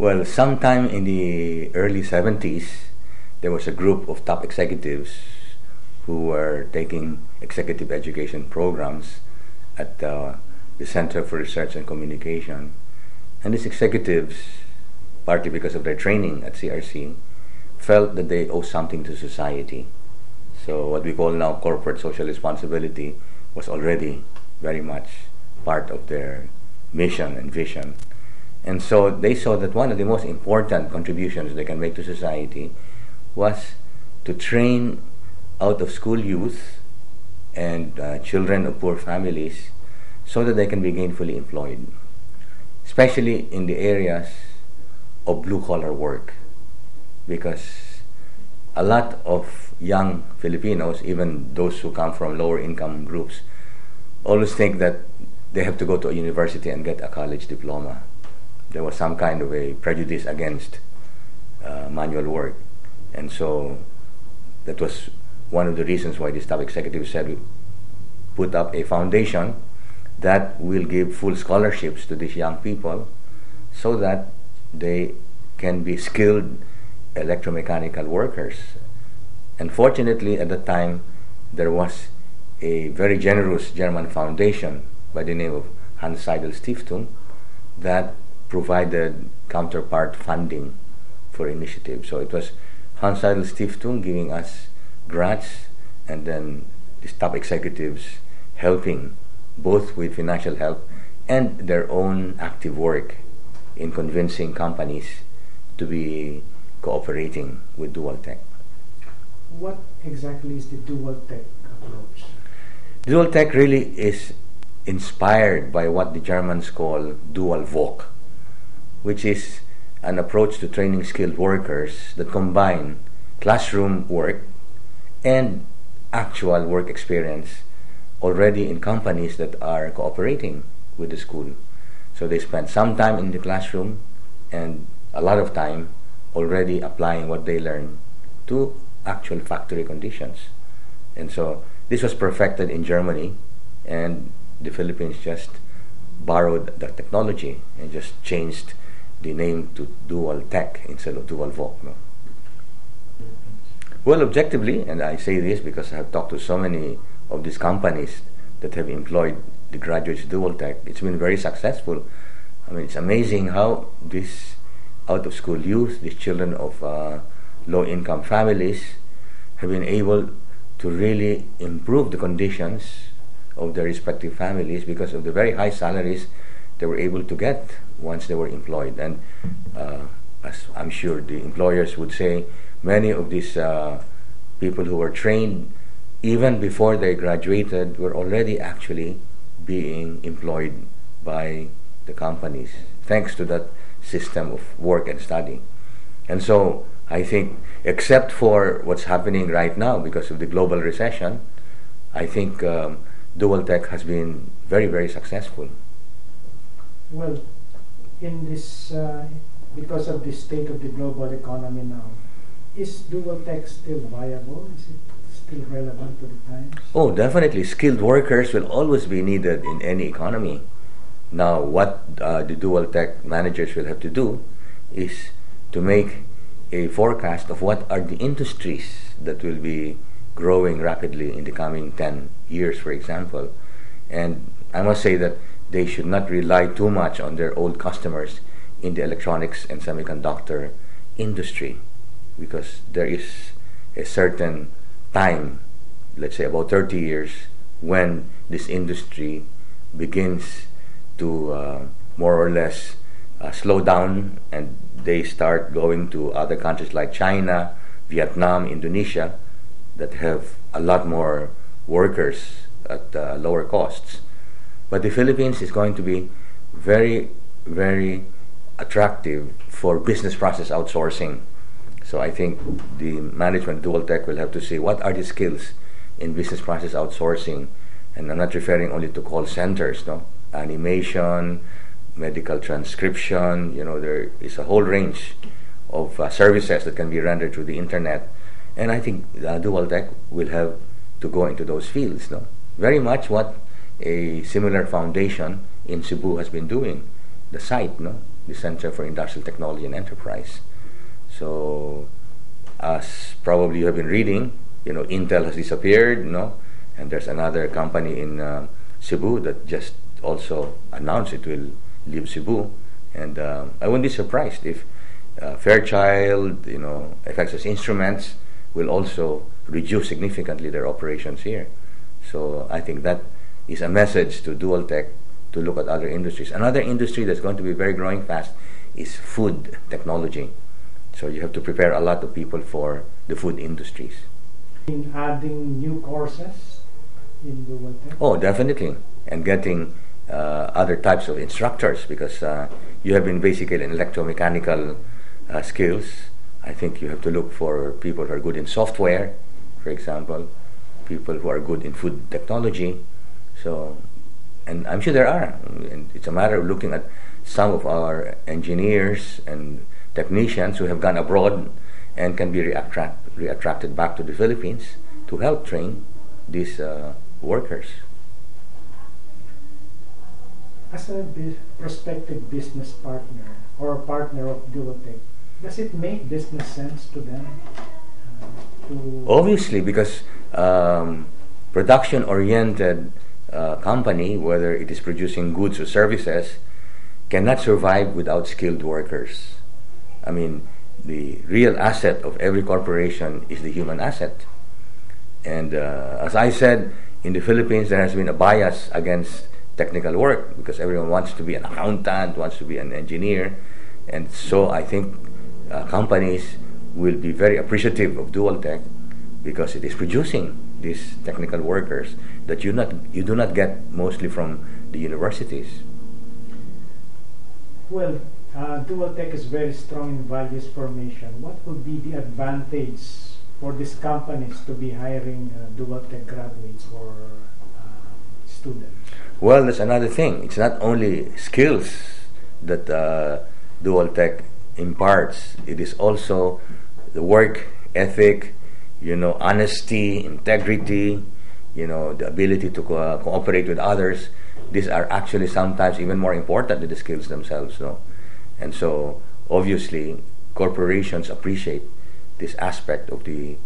Well, sometime in the early 70s, there was a group of top executives who were taking executive education programs at the Center for Research and Communication. And these executives, partly because of their training at CRC, felt that they owe something to society. So what we call now corporate social responsibility was already very much part of their mission and vision. And so they saw that one of the most important contributions they can make to society was to train out of school youth and children of poor families so that they can be gainfully employed, especially in the areas of blue-collar work, because a lot of young Filipinos, even those who come from lower income groups, always think that they have to go to a university and get a college diploma. There was some kind of a prejudice against manual work. And so that was one of the reasons why this top executive said we put up a foundation that will give full scholarships to these young people so that they can be skilled electromechanical workers. Unfortunately, at the time, there was a very generous German foundation by the name of Hans Seidel Stiftung that provided counterpart funding for initiatives. So it was Hans Seidel Stiftung giving us grants, and then these top executives helping both with financial help and their own active work in convincing companies to be cooperating with dual tech. What exactly is the dual tech approach? Dual tech really is inspired by what the Germans call dual voc, which is an approach to training skilled workers that combine classroom work and actual work experience already in companies that are cooperating with the school. So they spend some time in the classroom and a lot of time already applying what they learn to actual factory conditions. And so this was perfected in Germany, and the Philippines just borrowed the technology and just changed the name to dual tech instead of dual voc. No? Well, objectively, and I say this because I have talked to so many of these companies that have employed the graduates dual tech, it's been very successful. I mean, it's amazing how these out-of-school youth, these children of low-income families, have been able to really improve the conditions of their respective families because of the very high salaries they were able to get once they were employed. And as I'm sure the employers would say, many of these people who were trained even before they graduated were already actually being employed by the companies thanks to that system of work and study. And so I think, except for what's happening right now because of the global recession, I think dual tech has been very, very successful. Well, in this, because of the state of the global economy now, is dual tech still viable? Is it still relevant to the times? Oh, definitely. Skilled workers will always be needed in any economy. Now, what the dual tech managers will have to do is to make a forecast of what are the industries that will be growing rapidly in the coming 10 years, for example. And I must say that they should not rely too much on their old customers in the electronics and semiconductor industry, because there is a certain time, let's say about 30 years, when this industry begins to more or less slow down, and they start going to other countries like China, Vietnam, Indonesia, that have a lot more workers at lower costs. But the Philippines is going to be very, very attractive for business process outsourcing. So I think the management dual tech will have to see what are the skills in business process outsourcing. And I'm not referring only to call centers, no? Animation, medical transcription, there is a whole range of services that can be rendered through the internet. And I think dual tech will have to go into those fields, no? Very much what a similar foundation in Cebu has been doing. The site, no? the Center for Industrial Technology and Enterprise. So, as probably you have been reading, Intel has disappeared, and there's another company in Cebu that just also announced it will leave Cebu, and I wouldn't be surprised if Fairchild, Effects Instruments will also reduce significantly their operations here. So I think that is a message to Dual Tech to look at other industries. Another industry that's going to be very growing fast is food technology. So you have to prepare a lot of people for the food industries. In adding new courses in Dual Tech? Oh, definitely. And getting other types of instructors, because you have been basically in electromechanical skills. I think you have to look for people who are good in software, for example, people who are good in food technology. So, and I'm sure there are. And it's a matter of looking at some of our engineers and technicians who have gone abroad and can be reattracted back to the Philippines to help train these workers. As a prospective business partner or partner of Duotech, does it make business sense to them? Obviously, because production-oriented company, whether it is producing goods or services, cannot survive without skilled workers. I mean, the real asset of every corporation is the human asset. And as I said, in the Philippines, there has been a bias against technical work because everyone wants to be an accountant, wants to be an engineer. And so I think companies will be very appreciative of Dual Tech because it is producing these technical workers that you do not get mostly from the universities. Well, Dual Tech is very strong in values formation. What would be the advantage for these companies to be hiring Dual Tech graduates or students? Well, that's another thing. It's not only skills that Dual Tech imparts. It is also the work ethic, honesty, integrity, the ability to cooperate with others. These are actually sometimes even more important than the skills themselves. And so, obviously, corporations appreciate this aspect of the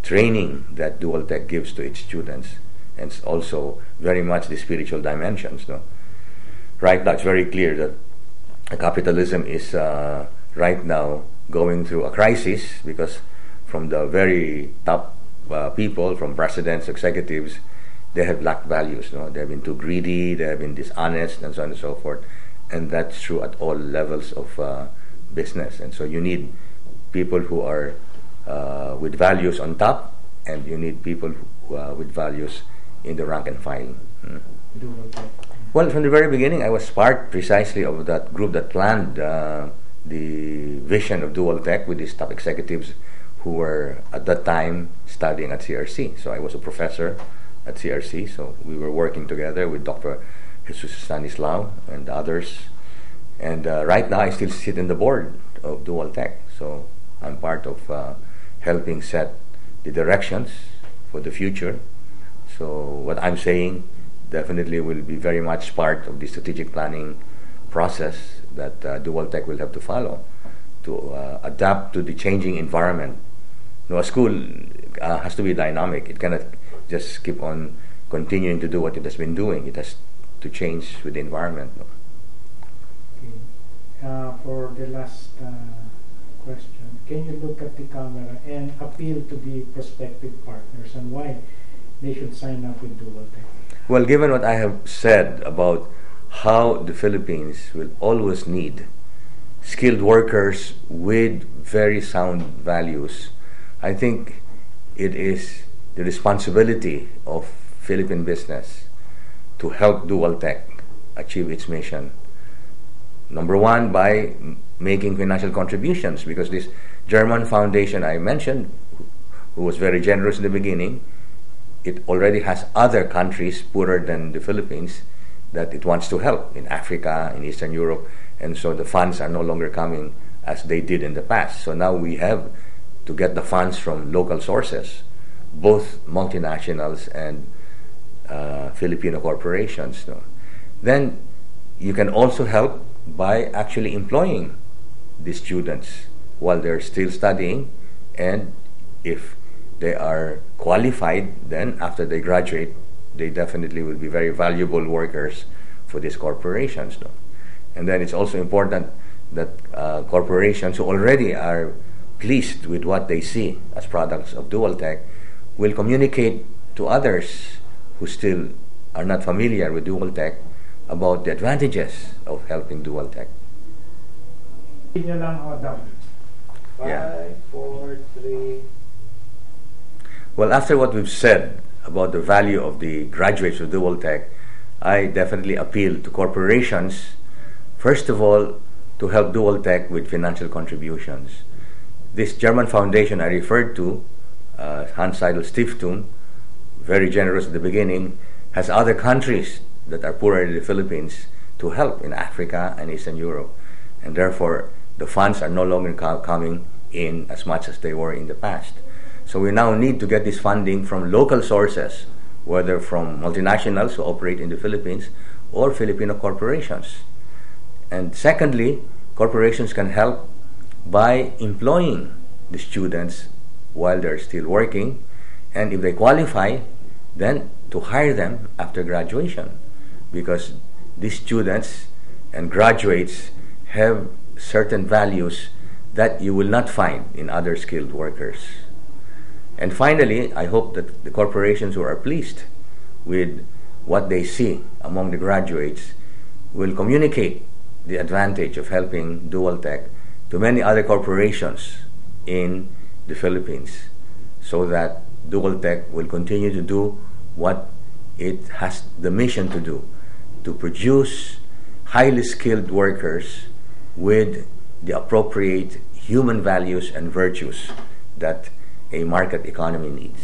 training that Dual Tech gives to its students, and also very much the spiritual dimensions. Right now, it's very clear that capitalism is right now going through a crisis because from the very top people, from presidents, executives, they have lacked values. They have been too greedy, they have been dishonest, and so on and so forth. And that's true at all levels of business. And so you need people who are with values on top, and you need people with values in the rank and file. Well, from the very beginning, I was part precisely of that group that planned the vision of Dual Tech with these top executives who were at that time studying at CRC. So I was a professor at CRC, so we were working together with Dr. Jesus Stanislao and others. And right now, I still sit in the board of Dual Tech. So I'm part of helping set the directions for the future. So what I'm saying definitely will be very much part of the strategic planning process that Dual Tech will have to follow to adapt to the changing environment. A school has to be dynamic. It cannot just keep on continuing to do what it has been doing. It has to change with the environment. Okay. For the last question, can you look at the camera and appeal to the prospective partners and why they should sign up with Dual Tech? Well, given what I have said about how the Philippines will always need skilled workers with very sound values, I think it is the responsibility of Philippine business to help Dual Tech achieve its mission. Number one, by making financial contributions, because this German foundation I mentioned, who was very generous in the beginning, it already has other countries poorer than the Philippines that it wants to help in Africa, in Eastern Europe, and so the funds are no longer coming as they did in the past. So now we have to get the funds from local sources, both multinationals and Filipino corporations. Then you can also help by actually employing the students while they're still studying, and if they are qualified, then after they graduate, they definitely will be very valuable workers for these corporations. No? And then it's also important that corporations who already are pleased with what they see as products of dual tech will communicate to others who still are not familiar with dual tech about the advantages of helping dual tech. Yun lang, Adam. Yeah. 5, 4, 3. Well, after what we've said about the value of the graduates of dual tech, I definitely appeal to corporations, first of all, to help dual tech with financial contributions. This German foundation I referred to, Hans Seidel Stiftung, very generous at the beginning, has other countries that are poorer than the Philippines to help in Africa and Eastern Europe. And therefore, the funds are no longer coming in as much as they were in the past. So we now need to get this funding from local sources, whether from multinationals who operate in the Philippines or Filipino corporations. And secondly, corporations can help by employing the students while they're still working, and if they qualify, then to hire them after graduation, because these students and graduates have certain values that you will not find in other skilled workers. And finally, I hope that the corporations who are pleased with what they see among the graduates will communicate the advantage of helping dual tech to many other corporations in the Philippines, so that dual tech will continue to do what it has the mission to do, to produce highly skilled workers with the appropriate human values and virtues that a market economy needs.